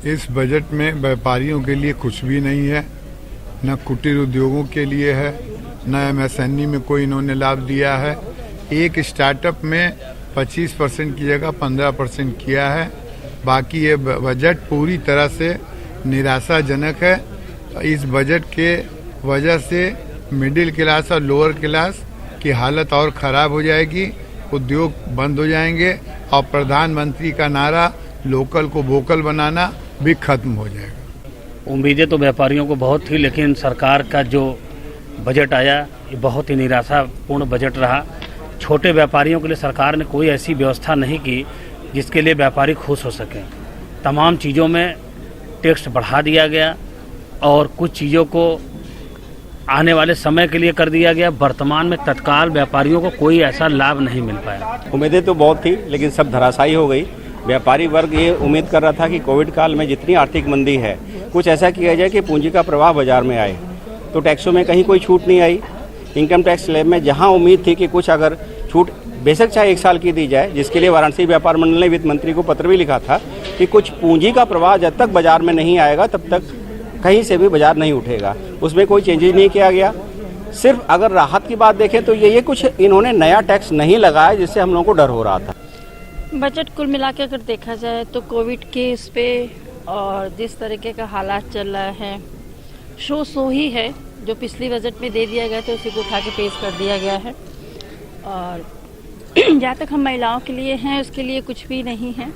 इस बजट में व्यापारियों के लिए कुछ भी नहीं है, न कुटीर उद्योगों के लिए है, न एमएसएमई में कोई इन्होंने लाभ दिया है। एक स्टार्टअप में 25% की जगह 15% किया है। बाकी ये बजट पूरी तरह से निराशाजनक है। इस बजट के वजह से मिडिल क्लास और लोअर क्लास की हालत और ख़राब हो जाएगी, उद्योग बंद हो जाएंगे और प्रधानमंत्री का नारा लोकल को वोकल बनाना भी खत्म हो जाएगा। उम्मीदें तो व्यापारियों को बहुत थी, लेकिन सरकार का जो बजट आया ये बहुत ही निराशापूर्ण बजट रहा। छोटे व्यापारियों के लिए सरकार ने कोई ऐसी व्यवस्था नहीं की जिसके लिए व्यापारी खुश हो सकें। तमाम चीज़ों में टैक्स बढ़ा दिया गया और कुछ चीज़ों को आने वाले समय के लिए कर दिया गया। वर्तमान में तत्काल व्यापारियों को कोई ऐसा लाभ नहीं मिल पाया। उम्मीदें तो बहुत थी, लेकिन सब धराशायी हो गई। व्यापारी वर्ग ये उम्मीद कर रहा था कि कोविड काल में जितनी आर्थिक मंदी है, कुछ ऐसा किया जाए कि पूंजी का प्रवाह बाजार में आए। तो टैक्सों में कहीं कोई छूट नहीं आई। इनकम टैक्स स्लैब में जहां उम्मीद थी कि कुछ अगर छूट बेशक चाहे 1 साल की दी जाए, जिसके लिए वाराणसी व्यापार मंडल ने वित्त मंत्री को पत्र भी लिखा था कि कुछ पूंजी का प्रवाह जब तक बाजार में नहीं आएगा तब तक कहीं से भी बाजार नहीं उठेगा। उसमें कोई चेंजेस नहीं किया गया। सिर्फ अगर राहत की बात देखें तो ये कुछ इन्होंने नया टैक्स नहीं लगाया, जिससे हम लोगों को डर हो रहा था। बजट कुल मिला के अगर देखा जाए तो कोविड के इस पे और जिस तरीके का हालात चल रहा है, सो ही है। जो पिछली बजट में दे दिया गया था उसी को उठा के पेश कर दिया गया है। और जहाँ तक हम महिलाओं के लिए हैं उसके लिए कुछ भी नहीं है।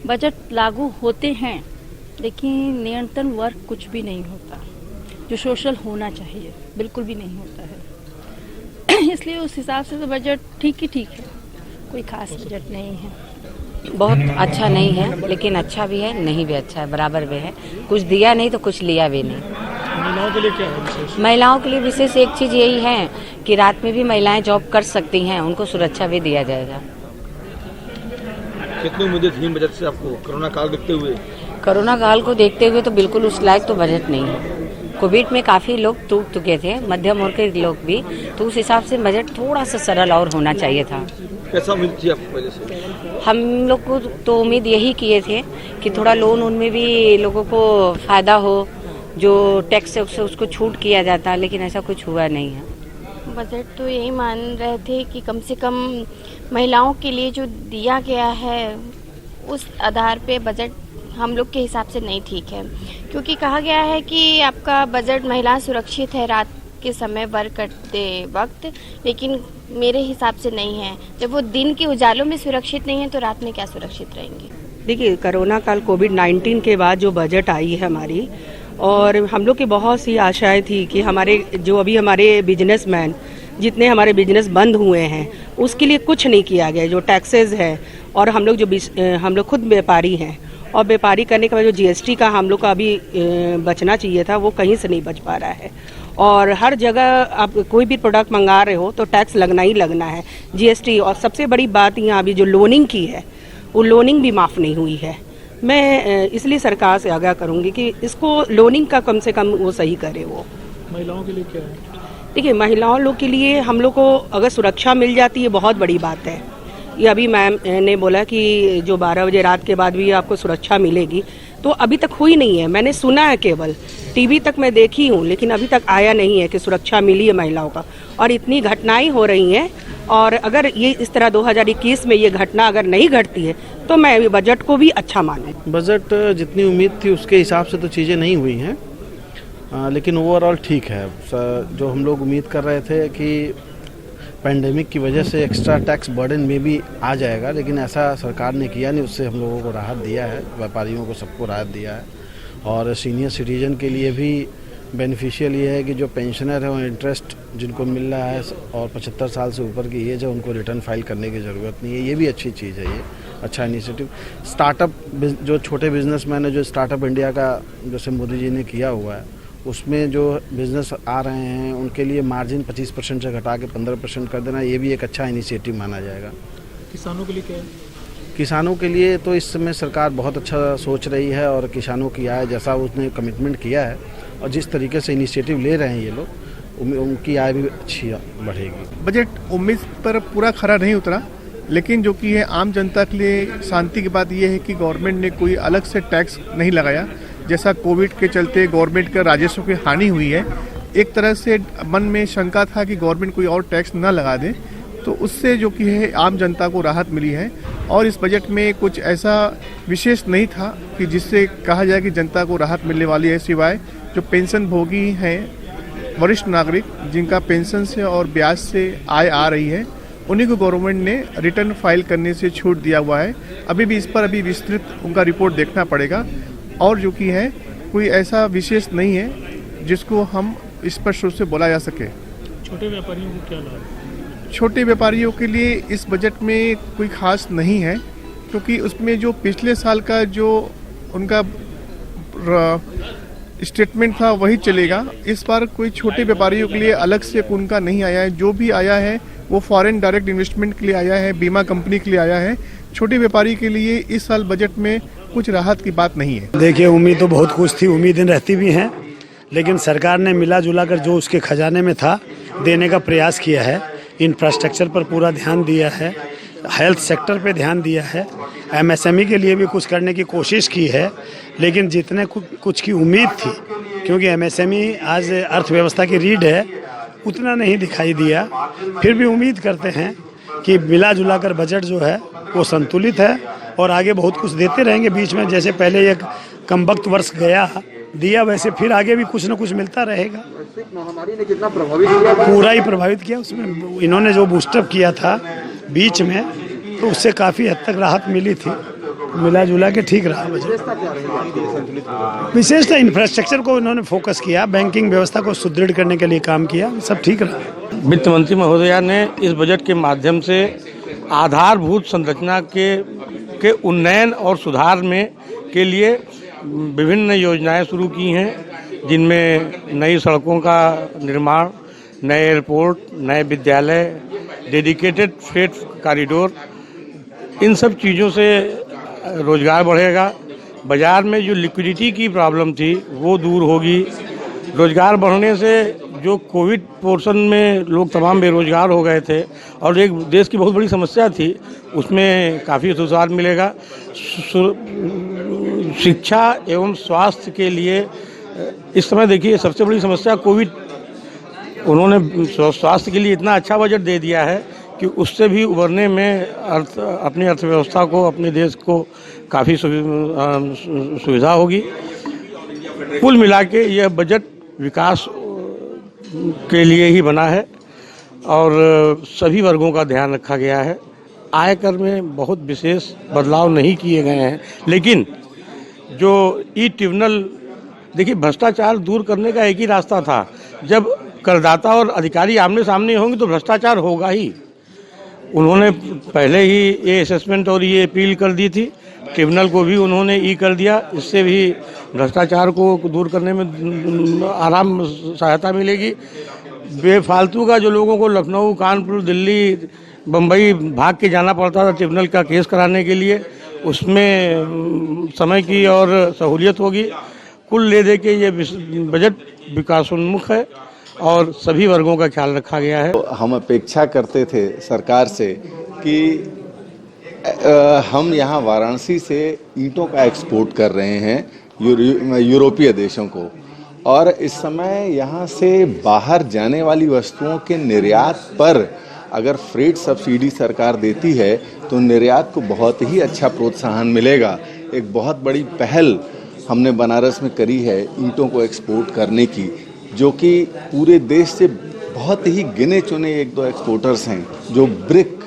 बजट लागू होते हैं लेकिन नियंत्रण वर्ग कुछ भी नहीं होता। जो सोशल होना चाहिए बिल्कुल भी नहीं होता है। इसलिए उस हिसाब से तो बजट ठीक ही ठीक है, कोई खास बजट नहीं है। बहुत अच्छा नहीं है, लेकिन अच्छा भी है, नहीं भी अच्छा है, बराबर भी है। कुछ दिया नहीं तो कुछ लिया भी नहीं। महिलाओं के लिए क्या है? महिलाओं के लिए विशेष एक चीज़ यही है कि रात में भी महिलाएं जॉब कर सकती हैं, उनको सुरक्षा भी दिया जाएगा। कितनी उम्मीदें थी बजट से आपको कोरोना काल देखते हुए? कोरोना काल को देखते हुए तो बिल्कुल उस लायक तो बजट नहीं है। कोविड में काफ़ी लोग टूट चुके थे, मध्यम वर्ग के लोग भी, तो उस हिसाब से बजट थोड़ा सा सरल और होना चाहिए था। कैसा उम्मीद थी आपको पहले से? हम लोग को तो उम्मीद यही किए थे कि थोड़ा लोन उनमें भी लोगों को फ़ायदा हो, जो टैक्स है उसको छूट किया जाता, लेकिन ऐसा कुछ हुआ नहीं है। बजट तो यही मान रहे थे कि कम से कम महिलाओं के लिए जो दिया गया है उस आधार पे बजट हम लोग के हिसाब से नहीं ठीक है। क्योंकि कहा गया है कि आपका बजट महिला सुरक्षित है रात के समय वर्क करते वक्त, लेकिन मेरे हिसाब से नहीं है। जब वो दिन के उजालों में सुरक्षित नहीं है तो रात में क्या सुरक्षित रहेंगे? देखिए, कोरोना काल कोविड-19 के बाद जो बजट आई है हमारी, और हम लोग की बहुत सी आशाएं थी कि हमारे बिजनेसमैन जितने हमारे बिजनेस बंद हुए हैं उसके लिए कुछ नहीं किया गया। जो टैक्सेस है और हम लोग खुद व्यापारी हैं, और व्यापारी करने के बाद जो जीएसटी का हम लोग का अभी बचना चाहिए था वो कहीं से नहीं बच पा रहा है। और हर जगह आप कोई भी प्रोडक्ट मंगा रहे हो तो टैक्स लगना ही लगना है, जीएसटी। और सबसे बड़ी बात यहाँ अभी जो लोनिंग की है वो लोनिंग भी माफ़ नहीं हुई है। मैं इसलिए सरकार से आगाह करूँगी कि इसको लोनिंग का कम से कम वो सही करे। वो महिलाओं के लिए क्या है? देखिए, महिलाओं लोग के लिए हम लोग को अगर सुरक्षा मिल जाती है बहुत बड़ी बात है। ये अभी मैम ने बोला कि जो 12 बजे रात के बाद भी आपको सुरक्षा मिलेगी, तो अभी तक हुई नहीं है। मैंने सुना है, केवल टीवी तक मैं देखी हूँ, लेकिन अभी तक आया नहीं है कि सुरक्षा मिली है महिलाओं का। और इतनी घटनाएं हो रही हैं, और अगर ये इस तरह 2021 में ये घटना अगर नहीं घटती है तो मैं बजट को भी अच्छा मानूँ। बजट जितनी उम्मीद थी उसके हिसाब से तो चीज़ें नहीं हुई हैं, लेकिन ओवरऑल ठीक है। जो हम लोग उम्मीद कर रहे थे कि पैंडेमिक की वजह से एक्स्ट्रा टैक्स बर्डन में भी आ जाएगा, लेकिन ऐसा सरकार ने किया नहीं। उससे हम लोगों को राहत दिया है, व्यापारियों को सबको राहत दिया है। और सीनियर सिटीजन के लिए भी बेनिफिशियल ये है कि जो पेंशनर है वो इंटरेस्ट जिनको मिल रहा है और 75 साल से ऊपर की एज है उनको रिटर्न फाइल करने की ज़रूरत नहीं है। ये भी अच्छी चीज़ है, ये अच्छा इनिशिएटिव। स्टार्टअप जो छोटे बिजनेसमैन है, जो स्टार्टअप इंडिया का जैसे मोदी जी ने किया हुआ है, उसमें जो बिज़नेस आ रहे हैं उनके लिए मार्जिन 25% से घटा के 15% कर देना, ये भी एक अच्छा इनिशिएटिव माना जाएगा। किसानों के लिए क्या है? किसानों के लिए तो इस समय सरकार बहुत अच्छा सोच रही है, और किसानों की आय जैसा उसने कमिटमेंट किया है और जिस तरीके से इनिशिएटिव ले रहे हैं ये लोग, उनकी आय भी अच्छी बढ़ेगी। बजट उम्मीद पर पूरा खरा नहीं उतरा, लेकिन जो कि है आम जनता के लिए शांति की बात यह है कि गवर्नमेंट ने कोई अलग से टैक्स नहीं लगाया। जैसा कोविड के चलते गवर्नमेंट का राजस्व की हानि हुई है, एक तरह से मन में शंका था कि गवर्नमेंट कोई और टैक्स न लगा दे, तो उससे जो कि है आम जनता को राहत मिली है। और इस बजट में कुछ ऐसा विशेष नहीं था कि जिससे कहा जाए कि जनता को राहत मिलने वाली है, सिवाय जो पेंशन भोगी हैं वरिष्ठ नागरिक जिनका पेंशन से और ब्याज से आय आ रही है, उन्हीं को गवर्नमेंट ने रिटर्न फाइल करने से छूट दिया हुआ है। अभी भी इस पर विस्तृत उनका रिपोर्ट देखना पड़ेगा। और जो कि है कोई ऐसा विशेष नहीं है जिसको हम स्पष्ट रूप से बोला जा सके। छोटे व्यापारियों को क्या लाभ है? छोटे व्यापारियों के लिए इस बजट में कोई खास नहीं है, क्योंकि उसमें जो पिछले साल का जो उनका स्टेटमेंट था वही चलेगा। इस बार कोई छोटे व्यापारियों के लिए अलग से उनका नहीं आया है। जो भी आया है वो फॉरेन डायरेक्ट इन्वेस्टमेंट के लिए आया है, बीमा कंपनी के लिए आया है। छोटे व्यापारी के लिए इस साल बजट में कुछ राहत की बात नहीं है। देखिए, उम्मीद तो बहुत कुछ थी, उम्मीदें रहती भी हैं, लेकिन सरकार ने मिला जुला कर जो उसके खजाने में था देने का प्रयास किया है। इंफ्रास्ट्रक्चर पर पूरा ध्यान दिया है, हेल्थ सेक्टर पे ध्यान दिया है, एमएसएमई के लिए भी कुछ करने की कोशिश की है, लेकिन जितने कुछ की उम्मीद थी, क्योंकि एमएसएमई आज अर्थव्यवस्था की रीढ़ है, उतना नहीं दिखाई दिया। फिर भी उम्मीद करते हैं कि मिला जुला कर बजट जो है वो संतुलित है और आगे बहुत कुछ देते रहेंगे। बीच में जैसे पहले एक कमबख्त वर्ष गया दिया, वैसे फिर आगे भी कुछ न कुछ मिलता रहेगा। महामारी ने कितना प्रभावित किया? पूरा ही प्रभावित किया। उसमें इन्होंने जो बूस्टअप किया था बीच में, तो उससे काफ़ी हद तक राहत मिली थी। मिला जुला के ठीक रहा बजट। विशेषतः इंफ्रास्ट्रक्चर को इन्होंने फोकस किया, बैंकिंग व्यवस्था को सुदृढ़ करने के लिए काम किया, सब ठीक रहा। वित्त मंत्री महोदया ने इस बजट के माध्यम से आधारभूत संरचना के उन्नयन और सुधार में के लिए विभिन्न योजनाएं शुरू की हैं, जिनमें नई सड़कों का निर्माण, नए एयरपोर्ट, नए विद्यालय, डेडिकेटेड फ्रेट कॉरिडोर, इन सब चीज़ों से रोजगार बढ़ेगा। बाज़ार में जो लिक्विडिटी की प्रॉब्लम थी वो दूर होगी। रोजगार बढ़ने से जो कोविड पोर्शन में लोग तमाम बेरोजगार हो गए थे और एक देश की बहुत बड़ी समस्या थी, उसमें काफ़ी सुधार मिलेगा। शिक्षा एवं स्वास्थ्य के लिए इस समय देखिए सबसे बड़ी समस्या कोविड, उन्होंने स्वास्थ्य के लिए इतना अच्छा बजट दे दिया है कि उससे भी उभरने में अपनी अर्थव्यवस्था को, अपने देश को काफ़ी सुविधा होगी। कुल मिला के यह बजट विकास के लिए ही बना है और सभी वर्गों का ध्यान रखा गया है। आयकर में बहुत विशेष बदलाव नहीं किए गए हैं, लेकिन जो ई ट्रिब्यूनल, देखिए भ्रष्टाचार दूर करने का एक ही रास्ता था। जब करदाता और अधिकारी आमने सामने होंगे तो भ्रष्टाचार होगा ही। उन्होंने पहले ही ये असेसमेंट और ये अपील कर दी थी, ट्रिब्यूनल को भी उन्होंने ई कर दिया। इससे भी भ्रष्टाचार को दूर करने में आराम सहायता मिलेगी। बेफालतू का जो लोगों को लखनऊ, कानपुर, दिल्ली, बम्बई भाग के जाना पड़ता था ट्रिब्यूनल का केस कराने के लिए, उसमें समय की और सहूलियत होगी। कुल ले दे के ये बजट विकासोन्मुख है और सभी वर्गों का ख्याल रखा गया है। हम अपेक्षा करते थे सरकार से कि हम यहाँ वाराणसी से ईंटों का एक्सपोर्ट कर रहे हैं यूरोपीय देशों को, और इस समय यहाँ से बाहर जाने वाली वस्तुओं के निर्यात पर अगर फ्रेट सब्सिडी सरकार देती है तो निर्यात को बहुत ही अच्छा प्रोत्साहन मिलेगा। एक बहुत बड़ी पहल हमने बनारस में करी है ईंटों को एक्सपोर्ट करने की, जो कि पूरे देश से बहुत ही गिने चुने 1-2 एक्सपोर्टर्स हैं जो ब्रिक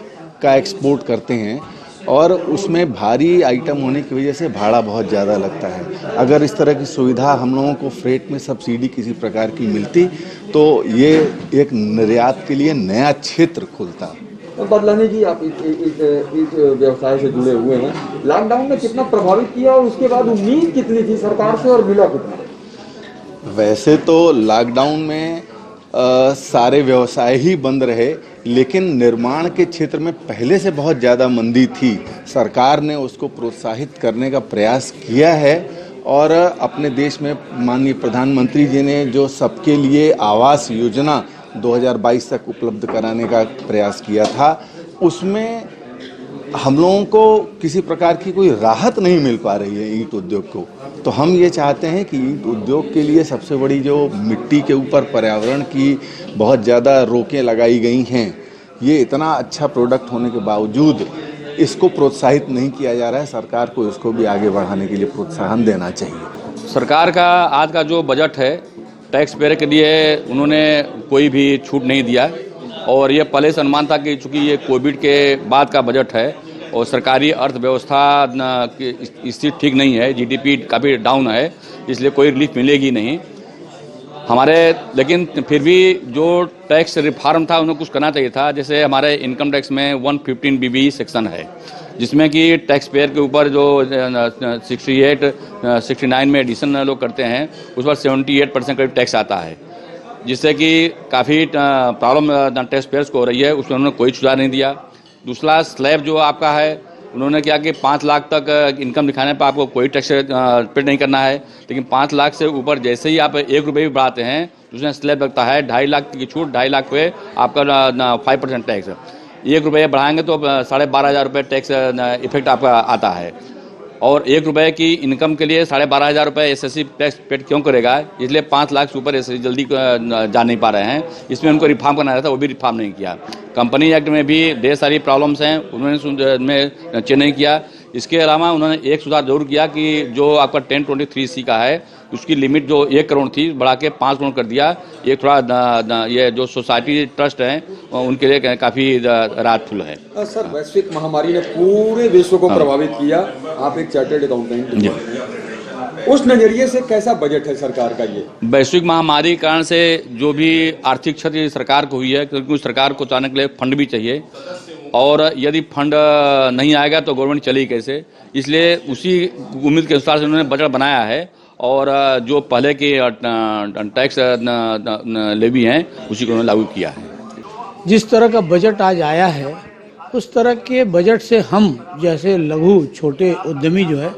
का एक्सपोर्ट करते हैं, और उसमें भारी आइटम होने की वजह से भाड़ा बहुत ज़्यादा लगता है। अगर इस तरह की सुविधा हम लोगों को फ्रेट में सब्सिडी किसी प्रकार की मिलती तो ये एक निर्यात के लिए नया क्षेत्र खुलता। बदलाने जी, आप इस व्यवसाय से जुड़े हुए हैं, लॉकडाउन ने कितना प्रभावित किया और उसके बाद उम्मीद कितनी थी सरकार से और मिला कितना? वैसे तो लॉकडाउन में सारे व्यवसाय ही बंद रहे, लेकिन निर्माण के क्षेत्र में पहले से बहुत ज़्यादा मंदी थी। सरकार ने उसको प्रोत्साहित करने का प्रयास किया है और अपने देश में माननीय प्रधानमंत्री जी ने जो सबके लिए आवास योजना 2022 तक उपलब्ध कराने का प्रयास किया था, उसमें हम लोगों को किसी प्रकार की कोई राहत नहीं मिल पा रही है ईंट उद्योग को। तो हम ये चाहते हैं कि ईंट उद्योग के लिए सबसे बड़ी जो मिट्टी के ऊपर पर्यावरण की बहुत ज़्यादा रोकें लगाई गई हैं, ये इतना अच्छा प्रोडक्ट होने के बावजूद इसको प्रोत्साहित नहीं किया जा रहा है। सरकार को इसको भी आगे बढ़ाने के लिए प्रोत्साहन देना चाहिए। सरकार का आज का जो बजट है टैक्स पेयर के लिए उन्होंने कोई भी छूट नहीं दिया और ये पहले से अनुमान था कि चूंकि ये कोविड के बाद का बजट है और सरकारी अर्थव्यवस्था की स्थिति ठीक नहीं है, जीडीपी काफ़ी डाउन है, इसलिए कोई रिलीफ मिलेगी नहीं हमारे। लेकिन फिर भी जो टैक्स रिफॉर्म था उन्हें कुछ करना चाहिए था। जैसे हमारे इनकम टैक्स में 115 BB सेक्शन है जिसमें कि टैक्स पेयर के ऊपर जो 69 में एडिशन लोग करते हैं उस पर 78% करीब टैक्स आता है, जिससे कि काफ़ी प्रॉब्लम टैक्स पेयर्स को हो रही है। उसमें उन्होंने कोई सुधार नहीं दिया। दूसरा स्लैब जो आपका है उन्होंने क्या कि 5 लाख तक इनकम दिखाने पर आपको कोई टैक्स पे नहीं करना है, लेकिन 5 लाख से ऊपर जैसे ही आप 1 रुपये भी बढ़ाते हैं तो उसमें स्लैब लगता है 2.5 लाख की छूट, 2.5 लाख पे आपका 5% टैक्स। 1 रुपये बढ़ाएंगे तो 12,500 रुपये टैक्स इफेक्ट आपका आता है और 1 रुपये की इनकम के लिए 12,500 रुपये एसएससी टैक्स पेड क्यों करेगा? इसलिए 5 लाख से ऊपर एसएससी जल्दी जा नहीं पा रहे हैं। इसमें उनको रिफॉर्म करना था, वो भी रिफॉर्म नहीं किया। कंपनी एक्ट में भी ढेर सारी प्रॉब्लम्स हैं, उन्होंने चेंज नहीं किया। इसके अलावा उन्होंने एक सुधार जरूर किया कि जो आपका 1023C का है उसकी लिमिट जो 1 करोड़ थी बढ़ा के 5 करोड़ कर दिया। ये थोड़ा ये जो सोसाइटी ट्रस्ट हैं उनके लिए काफ़ी राहतफुल है। सर, वैश्विक महामारी ने पूरे विश्व को प्रभावित किया। आप एक चार्टर्ड अकाउंटेंट, उस नजरिए से कैसा बजट है सरकार का? ये वैश्विक महामारी के कारण से जो भी आर्थिक क्षति सरकार को हुई है, क्योंकि सरकार को चलाने के लिए फंड भी चाहिए और यदि फंड नहीं आएगा तो गवर्नमेंट चलेगी कैसे? इसलिए उसी उम्मीद के अनुसार से उन्होंने बजट बनाया है और जो पहले के टैक्स लेवी हैं उसी को उन्होंने लागू किया है। जिस तरह का बजट आज आया है उस तरह के बजट से हम जैसे लघु छोटे उद्यमी जो है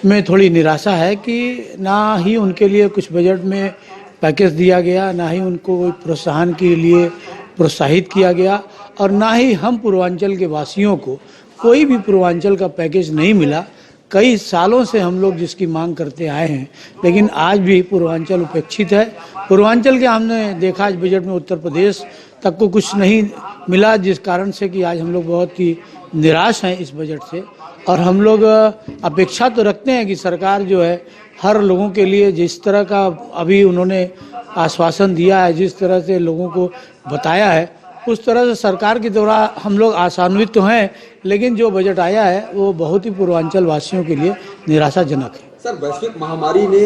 में थोड़ी निराशा है कि ना ही उनके लिए कुछ बजट में पैकेज दिया गया, ना ही उनको कोई प्रोत्साहन के लिए प्रोत्साहित किया गया और ना ही हम पूर्वांचल के वासियों को कोई भी पूर्वांचल का पैकेज नहीं मिला। कई सालों से हम लोग जिसकी मांग करते आए हैं, लेकिन आज भी पूर्वांचल उपेक्षित है। पूर्वांचल के हमने देखा आज बजट में उत्तर प्रदेश तक को कुछ नहीं मिला, जिस कारण से कि आज हम लोग बहुत ही निराश हैं इस बजट से। और हम लोग अपेक्षा तो रखते हैं कि सरकार जो है हर लोगों के लिए जिस तरह का अभी उन्होंने आश्वासन दिया है, जिस तरह से लोगों को बताया है, उस तरह से सरकार के द्वारा हम लोग आशान्वित तो हैं, लेकिन जो बजट आया है वो बहुत ही पूर्वांचल वासियों के लिए निराशाजनक है। सर, वैश्विक महामारी ने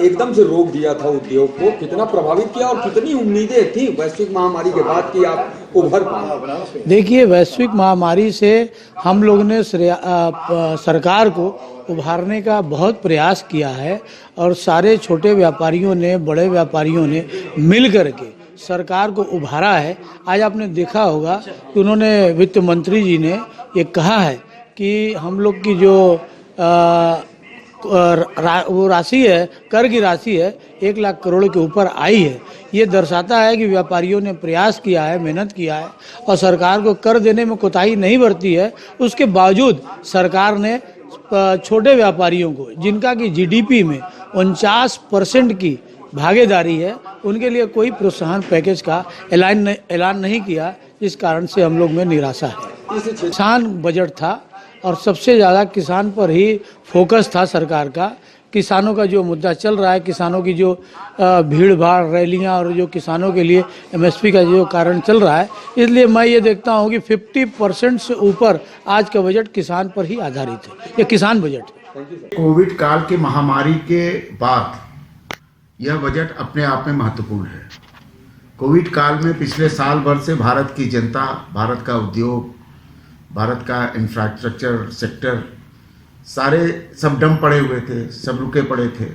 एकदम से रोक दिया था उद्योग को, कितना प्रभावित किया और कितनी उम्मीदें थी वैश्विक महामारी के बाद कि आप उभर पाए? देखिए, वैश्विक महामारी से हम लोग ने सरकार को उभारने का बहुत प्रयास किया है और सारे छोटे व्यापारियों ने, बड़े व्यापारियों ने मिल करके सरकार को उभारा है। आज आपने देखा होगा कि उन्होंने वित्त मंत्री जी ने ये कहा है कि हम लोग की जो वो राशि है, कर की राशि है 1 लाख करोड़ के ऊपर आई है। ये दर्शाता है कि व्यापारियों ने प्रयास किया है, मेहनत किया है और सरकार को कर देने में कोताही नहीं बरती है। उसके बावजूद सरकार ने छोटे व्यापारियों को, जिनका कि जीडीपी में 49% की भागीदारी है, उनके लिए कोई प्रोत्साहन पैकेज का ऐलान नहीं किया, जिस कारण से हम लोग में निराशा है। किसान बजट था और सबसे ज़्यादा किसान पर ही फोकस था सरकार का। किसानों का जो मुद्दा चल रहा है, किसानों की जो भीड़ भाड़ रैलियां और जो किसानों के लिए एमएसपी का जो कारण चल रहा है, इसलिए मैं ये देखता हूँ कि 50% से ऊपर आज का बजट किसान पर ही आधारित है। ये किसान बजट है। कोविड काल की महामारी के बाद यह बजट अपने आप में महत्वपूर्ण है। कोविड काल में पिछले साल भर से भारत की जनता, भारत का उद्योग, भारत का इंफ्रास्ट्रक्चर सेक्टर सब डम पड़े हुए थे, सब रुके पड़े थे।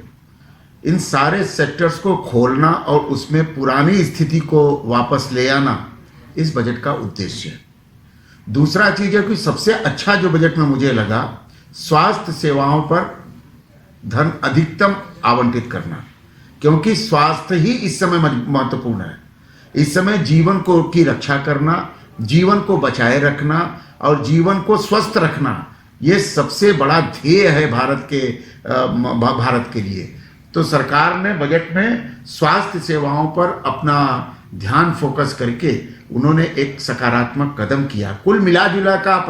इन सारे सेक्टर्स को खोलना और उसमें पुरानी स्थिति को वापस ले आना इस बजट का उद्देश्य है। दूसरा चीज़ है कि सबसे अच्छा जो बजट में मुझे लगा, स्वास्थ्य सेवाओं पर धन अधिकतम आवंटित करना, क्योंकि स्वास्थ्य ही इस समय महत्वपूर्ण है। इस समय जीवन की रक्षा करना, जीवन को बचाए रखना और जीवन को स्वस्थ रखना, ये सबसे बड़ा ध्येय है भारत के लिए। तो सरकार ने बजट में स्वास्थ्य सेवाओं पर अपना ध्यान फोकस करके उन्होंने एक सकारात्मक कदम किया। कुल मिला जुला का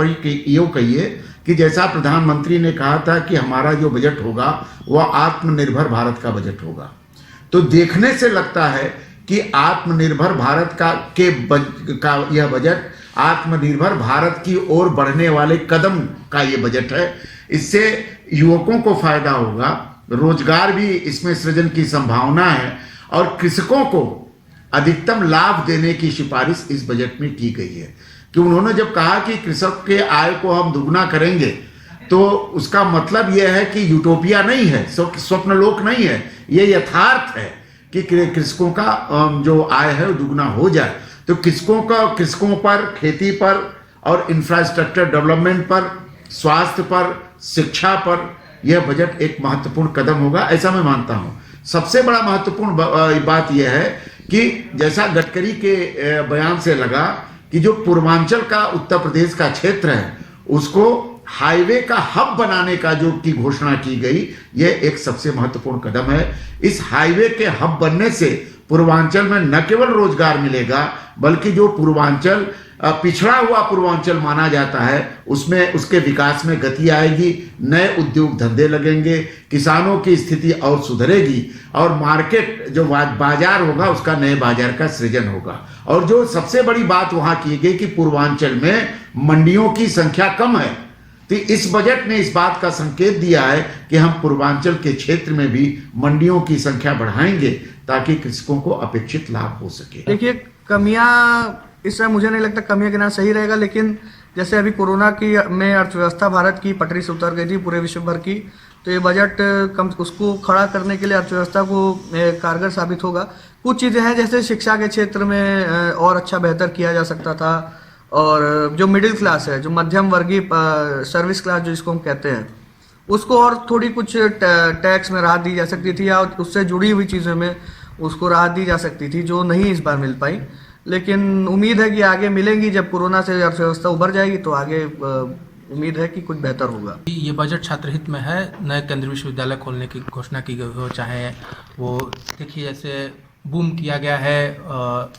यूँ कहिए कि जैसा प्रधानमंत्री ने कहा था कि हमारा जो बजट होगा वह आत्मनिर्भर भारत का बजट होगा, तो देखने से लगता है कि आत्मनिर्भर भारत का यह बजट आत्मनिर्भर भारत की ओर बढ़ने वाले कदम का ये बजट है। इससे युवकों को फायदा होगा, रोजगार भी इसमें सृजन की संभावना है और कृषकों को अधिकतम लाभ देने की सिफारिश इस बजट में की गई है। कि उन्होंने जब कहा कि कृषक के आय को हम दुगना करेंगे, तो उसका मतलब यह है कि यूटोपिया नहीं है, स्वप्नलोक नहीं है, ये यथार्थ है कि कृषकों का जो आय है वो दुगना हो जाए। तो कृषकों पर, खेती पर और इंफ्रास्ट्रक्चर डेवलपमेंट पर, स्वास्थ्य पर, शिक्षा पर यह बजट एक महत्वपूर्ण कदम होगा, ऐसा मैं मानता हूँ। सबसे बड़ा महत्वपूर्ण बात यह है कि जैसा गडकरी के बयान से लगा कि जो पूर्वांचल का उत्तर प्रदेश का क्षेत्र है उसको हाईवे का हब बनाने का जो की घोषणा की गई, यह एक सबसे महत्वपूर्ण कदम है। इस हाईवे के हब बनने से पूर्वांचल में न केवल रोजगार मिलेगा, बल्कि जो पूर्वांचल पिछड़ा हुआ पूर्वांचल माना जाता है उसमें उसके विकास में गति आएगी, नए उद्योग धंधे लगेंगे, किसानों की स्थिति और सुधरेगी और मार्केट जो बाजार होगा उसका नए बाजार का सृजन होगा। और जो सबसे बड़ी बात वहां की गई कि पूर्वांचल में मंडियों की संख्या कम है, तो इस बजट ने इस बात का संकेत दिया है कि हम पूर्वांचल के क्षेत्र में भी मंडियों की संख्या बढ़ाएंगे ताकि कृषकों को अपेक्षित लाभ हो सके। देखिए, कमियां इस समय मुझे नहीं लगता कमियां गिना सही रहेगा, लेकिन जैसे अभी कोरोना की में अर्थव्यवस्था भारत की पटरी से उतर गई थी पूरे विश्व भर की, तो ये बजट उसको खड़ा करने के लिए अर्थव्यवस्था को कारगर साबित होगा। कुछ चीज़ें हैं जैसे शिक्षा के क्षेत्र में और अच्छा बेहतर किया जा सकता था, और जो मिडिल क्लास है, जो मध्यम वर्गीय सर्विस क्लास जो जिसको हम कहते हैं, उसको और थोड़ी कुछ टैक्स में राहत दी जा सकती थी या उससे जुड़ी हुई चीज़ों में उसको राहत दी जा सकती थी, जो नहीं इस बार मिल पाई। लेकिन उम्मीद है कि आगे मिलेंगी, जब कोरोना से अर्थव्यवस्था उभर जाएगी तो आगे उम्मीद है कि कुछ बेहतर होगा। ये बजट छात्र हित में है। नए केंद्रीय विश्वविद्यालय खोलने की घोषणा की गई हो, चाहे वो देखिए जैसे बूम किया गया है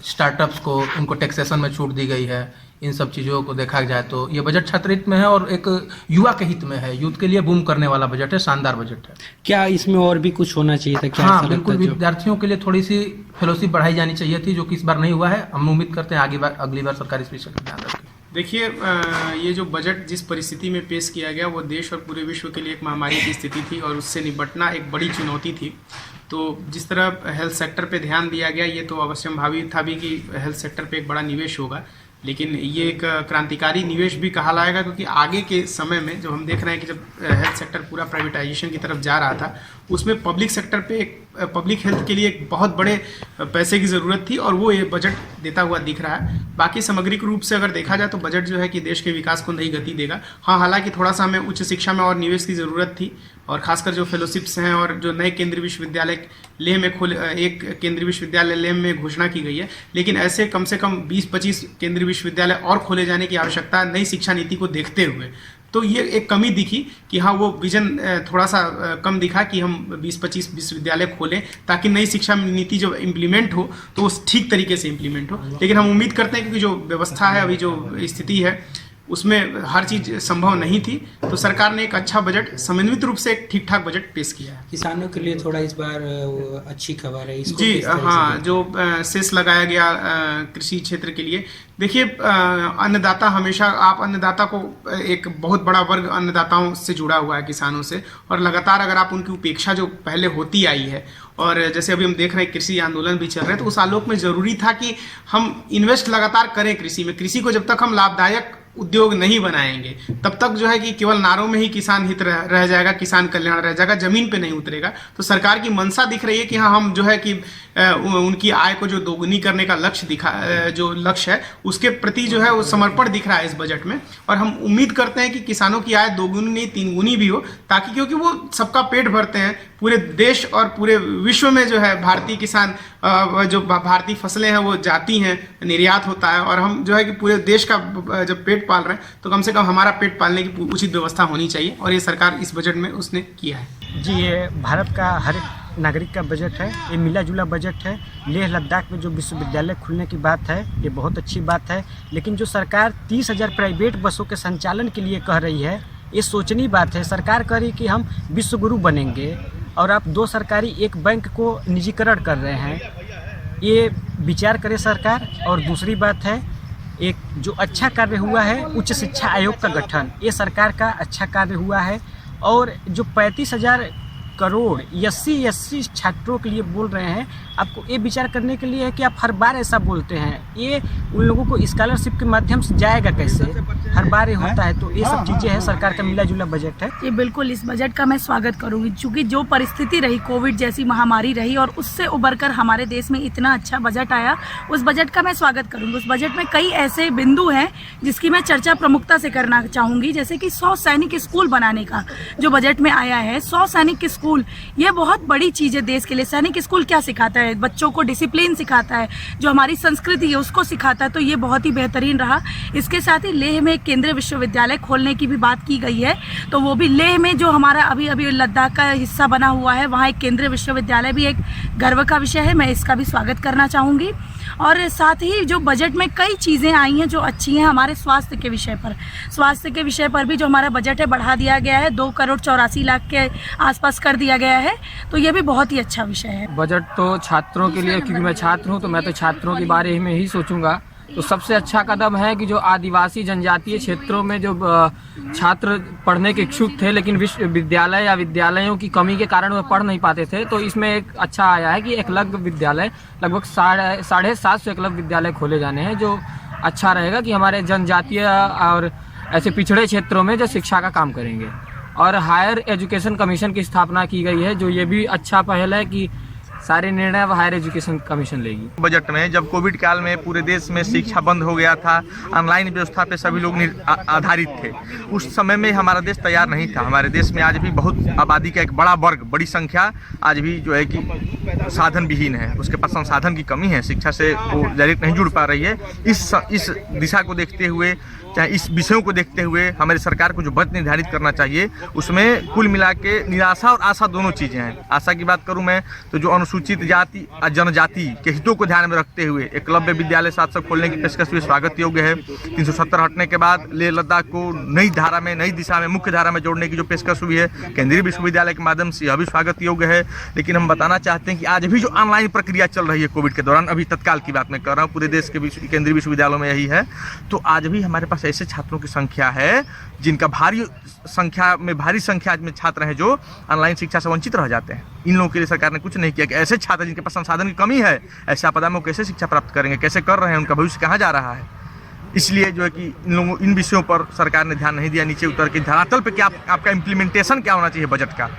स्टार्टअप्स को, उनको टैक्सेशन में छूट दी गई है, इन सब चीज़ों को देखा जाए तो ये बजट छात्र हित में है और एक युवा के हित में है। यूथ के लिए बूम करने वाला बजट है, शानदार बजट है। क्या इसमें और भी कुछ होना चाहिए था? क्या हाँ, बिल्कुल, विद्यार्थियों के लिए थोड़ी सी फेलोशिप बढ़ाई जानी चाहिए थी, जो कि इस बार नहीं हुआ है। हम उम्मीद करते हैं अगली बार सरकार इस विषय पर ध्यान रखेगी। देखिए, ये जो बजट जिस परिस्थिति में पेश किया गया वो देश और पूरे विश्व के लिए एक महामारी की स्थिति थी और उससे निपटना एक बड़ी चुनौती थी। तो जिस तरह हेल्थ सेक्टर पे ध्यान दिया गया, ये तो अवश्यंभावी था भी कि हेल्थ सेक्टर पे एक बड़ा निवेश होगा, लेकिन ये एक क्रांतिकारी निवेश भी कहा लाएगा, क्योंकि आगे के समय में जो हम देख रहे हैं कि जब हेल्थ सेक्टर पूरा प्राइवेटाइजेशन की तरफ जा रहा था, उसमें पब्लिक सेक्टर पे एक पब्लिक हेल्थ के लिए एक बहुत बड़े पैसे की ज़रूरत थी और वो ये बजट देता हुआ दिख रहा है। बाकी सामग्रिक रूप से अगर देखा जाए तो बजट जो है कि देश के विकास को नई गति देगा। हाँ, हालांकि थोड़ा सा हमें उच्च शिक्षा में और निवेश की ज़रूरत थी, और खासकर जो फेलोशिप्स हैं और जो नए केंद्रीय विश्वविद्यालय लेह में एक केंद्रीय विश्वविद्यालय लेह में घोषणा की गई है, लेकिन ऐसे कम से कम 20-25 केंद्रीय विश्वविद्यालय और खोले जाने की आवश्यकता नई शिक्षा नीति को देखते हुए। तो ये एक कमी दिखी कि हाँ, वो विजन थोड़ा सा कम दिखा कि हम 20-25 विश्वविद्यालय खोलें ताकि नई शिक्षा नीति जो इम्प्लीमेंट हो तो वो ठीक तरीके से इम्प्लीमेंट हो। लेकिन हम उम्मीद करते हैं क्योंकि जो व्यवस्था है, अभी जो स्थिति है, उसमें हर चीज़ संभव नहीं थी, तो सरकार ने एक अच्छा बजट, समन्वित रूप से एक ठीक ठाक बजट पेश किया है। किसानों के लिए थोड़ा इस बार अच्छी खबर है इसको जी हाँ, जो सेस लगाया गया कृषि क्षेत्र के लिए। देखिए, अन्नदाता हमेशा, आप अन्नदाता को, एक बहुत बड़ा वर्ग अन्नदाताओं से जुड़ा हुआ है, किसानों से, और लगातार अगर आप उनकी उपेक्षा जो पहले होती आई है, और जैसे अभी हम देख रहे हैं कृषि आंदोलन भी चल रहे हैं, तो उस आलोक में ज़रूरी था कि हम इन्वेस्ट लगातार करें कृषि में। कृषि को जब तक हम लाभदायक उद्योग नहीं बनाएंगे तब तक जो है कि केवल नारों में ही किसान हित रह जाएगा, किसान कल्याण रह जाएगा, जमीन पे नहीं उतरेगा। तो सरकार की मंशा दिख रही है कि हाँ, हम जो है कि उनकी आय को जो दोगुनी करने का जो लक्ष्य है उसके प्रति जो है वो समर्पण दिख रहा है इस बजट में। और हम उम्मीद करते हैं कि किसानों की आय दोगुनी नहीं 3 गुनी भी हो, ताकि क्योंकि वो सबका पेट भरते हैं पूरे देश और पूरे विश्व में जो है भारतीय किसान जो भारतीय फसलें हैं वो जाती हैं, निर्यात होता है, और हम जो है कि पूरे देश का जब पेट पाल रहे हैं तो कम से कम हमारा पेट पालने की उचित व्यवस्था होनी चाहिए, और ये सरकार इस बजट में उसने किया है। जी, ये भारत का हर एक नागरिक का बजट है, ये मिला जुला बजट है। लेह लद्दाख में जो विश्वविद्यालय खुलने की बात है ये बहुत अच्छी बात है, लेकिन जो सरकार 30,000 प्राइवेट बसों के संचालन के लिए कह रही है ये सोचनी बात है। सरकार कह रही कि हम विश्वगुरु बनेंगे और आप 2 सरकारी एक बैंक को निजीकरण कर रहे हैं, ये विचार करे सरकार। और दूसरी बात है, एक जो अच्छा कार्य हुआ है उच्च शिक्षा आयोग का गठन, ये सरकार का अच्छा कार्य हुआ है। और जो 35,000 करोड़ SC छात्रों के लिए बोल रहे हैं, आपको ये विचार करने के लिए है कि आप हर बार ऐसा बोलते हैं, ये उन लोगों को स्कॉलरशिप के माध्यम से जाएगा कैसे? हर बार ये होता है। तो ये सब चीज़ें हैं, सरकार का मिला जुला बजट है। ये बिल्कुल इस बजट का मैं स्वागत करूंगी, क्योंकि जो परिस्थिति रही, कोविड जैसी महामारी रही और उससे उबरकर हमारे देश में इतना अच्छा बजट आया, उस बजट का मैं स्वागत करूंगी। उस बजट में कई ऐसे बिंदु हैं जिसकी मैं चर्चा प्रमुखता से करना चाहूँगी, जैसे कि 100 सैनिक स्कूल बनाने का जो बजट में आया है। 100 सैनिक स्कूल, ये बहुत बड़ी चीज़ है देश के लिए। सैनिक स्कूल क्या सिखाता है? बच्चों को डिसिप्लिन सिखाता है, जो हमारी संस्कृति है उसको सिखाता है, तो ये बहुत ही बेहतरीन रहा। इसके साथ ही लेह में एक केंद्रीय विश्वविद्यालय खोलने की भी बात की गई है, तो वो भी लेह में जो हमारा अभी लद्दाख का हिस्सा बना हुआ है, वहाँ एक केंद्रीय विश्वविद्यालय भी एक गर्व का विषय है। मैं इसका भी स्वागत करना चाहूँगी। और साथ ही जो बजट में कई चीज़ें आई हैं जो अच्छी हैं हमारे स्वास्थ्य के विषय पर भी जो हमारा बजट है बढ़ा दिया गया है, 2,84,00,000 के आसपास कर दिया गया है, तो ये भी बहुत ही अच्छा विषय है। बजट तो छात्रों के लिए, क्योंकि मैं छात्र हूँ तो मैं तो छात्रों के बारे में ही सोचूंगा। तो सबसे अच्छा कदम है कि जो आदिवासी जनजातीय क्षेत्रों में जो छात्र पढ़ने के इच्छुक थे लेकिन विश्वविद्यालय या विद्यालयों की कमी के कारण वह पढ़ नहीं पाते थे, तो इसमें एक अच्छा आया है कि एकलव्य विद्यालय, लगभग 750 एकलव्य विद्यालय खोले जाने हैं, जो अच्छा रहेगा कि हमारे जनजातीय और ऐसे पिछड़े क्षेत्रों में जो शिक्षा का काम करेंगे। और हायर एजुकेशन कमीशन की स्थापना की गई है, जो ये भी अच्छा पहल है कि सारे निर्णय अब हायर एजुकेशन कमीशन लेगी। बजट में जब कोविड काल में पूरे देश में शिक्षा बंद हो गया था, ऑनलाइन व्यवस्था पे सभी लोग आधारित थे, उस समय में हमारा देश तैयार नहीं था। हमारे देश में आज भी बहुत आबादी का एक बड़ा वर्ग, बड़ी संख्या आज भी जो है कि साधन विहीन है, उसके पास संसाधन की कमी है, शिक्षा से वो डायरेक्ट नहीं जुड़ पा रही है। इस दिशा को देखते हुए, चाहे इस विषयों को देखते हुए हमारी सरकार को जो बजट निर्धारित करना चाहिए, उसमें कुल मिला के निराशा और आशा दोनों चीज़ें हैं। आशा की बात करूं मैं तो जो अनुसूचित जाति और जनजाति के हितों को ध्यान में रखते हुए एकलव्य विद्यालय 700 खोलने की पेशकश भी स्वागत योग्य है। 370 हटने के बाद लेह लद्दाख को नई धारा में, नई दिशा में, मुख्य धारा में जोड़ने की जो पेशकश हुई है केंद्रीय विश्वविद्यालय के माध्यम से, यह भी स्वागत योग्य है। लेकिन हम बताना चाहते हैं कि आज भी जो ऑनलाइन प्रक्रिया चल रही है कोविड के दौरान, अभी तत्काल की बात मैं कर रहा हूँ, पूरे देश के केंद्रीय विश्वविद्यालयों में यही है, तो आज भी हमारे पास ऐसे छात्रों की संख्या है जिनका भारी संख्या में छात्र हैं जो ऑनलाइन शिक्षा से वंचित रह जाते हैं। इन लोगों के लिए सरकार ने कुछ नहीं किया कि ऐसे छात्र जिनके पास संसाधन की कमी है, ऐसे आपदा में कैसे शिक्षा प्राप्त करेंगे, कैसे कर रहे हैं, उनका भविष्य कहाँ जा रहा है। इसलिए जो है कि इन विषयों पर सरकार ने ध्यान नहीं दिया। नीचे उतर के धरातल पे क्या आपका इम्प्लीमेंटेशन क्या होना चाहिए बजट का।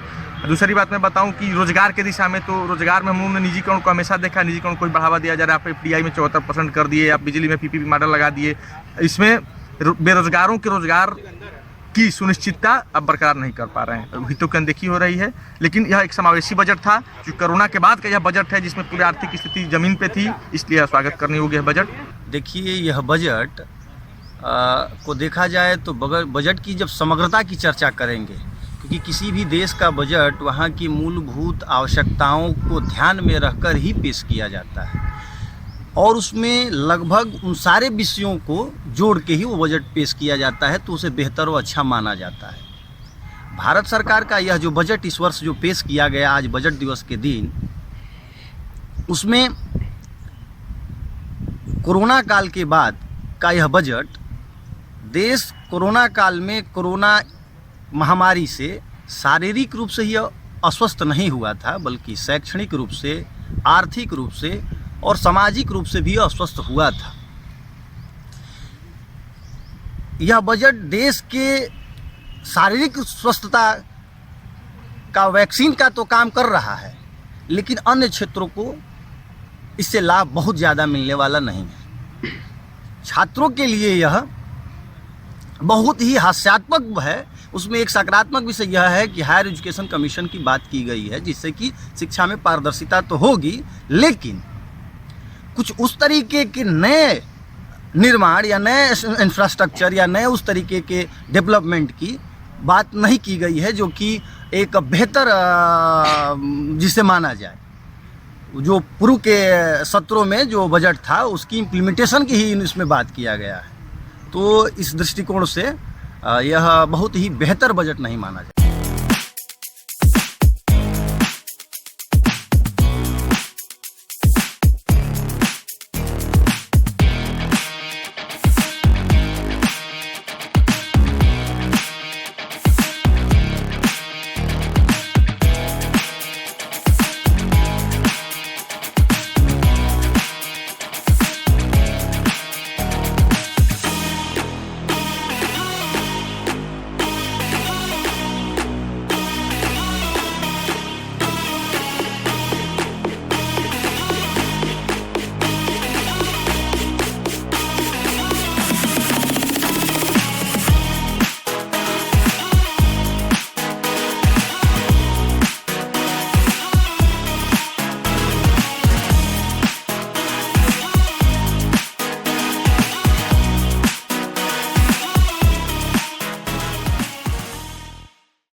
दूसरी बात मैं बताऊं कि रोजगार के दिशा में, तो रोजगार में हम लोगों ने निजीकरण को हमेशा देखा, निजीकरण को बढ़ावा दिया जा रहा है। आप FDI में 74% कर दिए, आप बिजली में PPP मॉडल लगा दिए, इसमें बेरोजगारों के रोजगार की सुनिश्चितता अब बरकरार नहीं कर पा रहे हैं, हितों की अनदेखी हो रही है। लेकिन यह एक समावेशी बजट था, जो कोरोना के बाद का यह बजट है जिसमें पूरी आर्थिक स्थिति जमीन पे थी, इसलिए स्वागत करने योग्य है बजट। देखिए, यह बजट को देखा जाए तो बजट की जब समग्रता की चर्चा करेंगे, क्योंकि किसी भी देश का बजट वहाँ की मूलभूत आवश्यकताओं को ध्यान में रखकर ही पेश किया जाता है, और उसमें लगभग उन सारे विषयों को जोड़ के ही वो बजट पेश किया जाता है, तो उसे बेहतर और अच्छा माना जाता है। भारत सरकार का यह जो बजट इस वर्ष जो पेश किया गया आज बजट दिवस के दिन, उसमें कोरोना काल के बाद का यह बजट देश कोरोना काल में कोरोना महामारी से शारीरिक रूप से ही अस्वस्थ नहीं हुआ था, बल्कि शैक्षणिक रूप से, आर्थिक रूप से और सामाजिक रूप से भी अस्वस्थ हुआ था। यह बजट देश के शारीरिक स्वस्थता का, वैक्सीन का तो काम कर रहा है, लेकिन अन्य क्षेत्रों को इससे लाभ बहुत ज़्यादा मिलने वाला नहीं है। छात्रों के लिए यह बहुत ही हास्यात्मक है। उसमें एक सकारात्मक विषय यह है कि हायर एजुकेशन कमीशन की बात की गई है, जिससे कि शिक्षा में पारदर्शिता तो होगी, लेकिन कुछ उस तरीके के नए निर्माण या नए इंफ्रास्ट्रक्चर या नए उस तरीके के डेवलपमेंट की बात नहीं की गई है जो कि एक बेहतर जिसे माना जाए। जो पूर्व के सत्रों में जो बजट था उसकी इम्प्लीमेंटेशन की ही इसमें बात किया गया है। तो इस दृष्टिकोण से यह बहुत ही बेहतर बजट नहीं माना जाए।